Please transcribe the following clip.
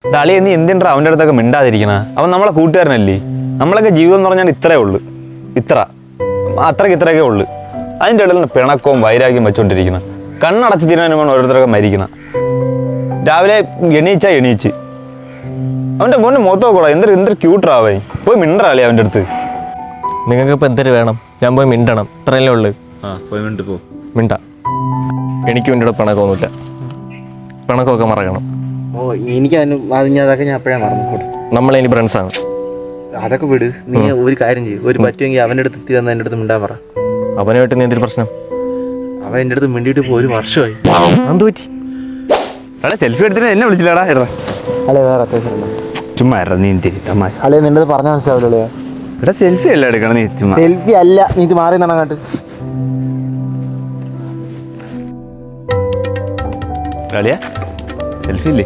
ഡാളി നീ എന്തിനാ അവൻ്റെ അടുത്തൊക്കെ മിണ്ടാതിരിക്കണ? അവൻ നമ്മളെ കൂട്ടുകാരനല്ലേ. നമ്മളൊക്കെ ജീവിതം എന്ന് പറഞ്ഞാൽ ഇത്രേ ഉള്ളു, ഇത്രയൊക്കെ ഉള്ളു. അതിൻ്റെ ഇടയിൽ പിണക്കവും വൈരാഗ്യം വെച്ചോണ്ടിരിക്കണം. കണ്ണടച്ച് തീരുമാനം ഓരോരുത്തരൊക്കെ മരിക്കണം. രാവിലെ എണീച്ച് അവൻ്റെ മോനെ മുഖത്തോക്കൂടാ. എന്തൊരു ക്യൂട്ടറാവേ. പോയി മിണ്ടറാളി അവൻ്റെ അടുത്ത്. നിങ്ങൾക്ക് ഇപ്പം എന്തൊരു വേണം? ഞാൻ പോയി മിണ്ടണം, ഇത്രയല്ലേ ഉള്ളു. പോയി മിണ്ട. എനിക്ക് വേണ്ടിയുടെ പിണക്കമൊന്നുമില്ല. പിണക്കമൊക്കെ മറക്കണം. എനിക്ക് അതൊക്കെ ഞാൻ അപ്പോഴേ മറന്നു. നമ്മളിനി ഫ്രണ്ട്സാണ്. അതൊക്കെ വിട്. നീ ഒരു കാര്യം ചെയ്യും, ഒരു പറ്റുമെങ്കിൽ അവൻ്റെ അടുത്ത് എത്തി വന്ന് എൻ്റെ അടുത്ത് മിണ്ടാൻ പറ. അവനുമായിട്ട് നീ എന്തൊരു പ്രശ്നം? അവൻ എൻ്റെ അടുത്ത് മിണ്ടിയിട്ട് ഇപ്പോൾ 1 വർഷമായി. എന്ത് പറ്റി? സെൽഫി എടുത്തിട്ട് എന്നെ വിളിച്ചില്ലാടാ. അല്ലേ വേറെ അത്യാവശ്യം ചുമ്മാ നീ തമാശ. അല്ലേ നിന്റെ പറഞ്ഞാൽ മനസ്സിലാവില്ലല്ലേ? ഇവിടെ സെൽഫി അല്ല എടുക്കണം. നീ ചുമ്മാ സെൽഫി അല്ല, നീ ഇത് മാറി നടങ്ങാട്ട്. കളിയാ സെൽഫി ഇല്ലേ?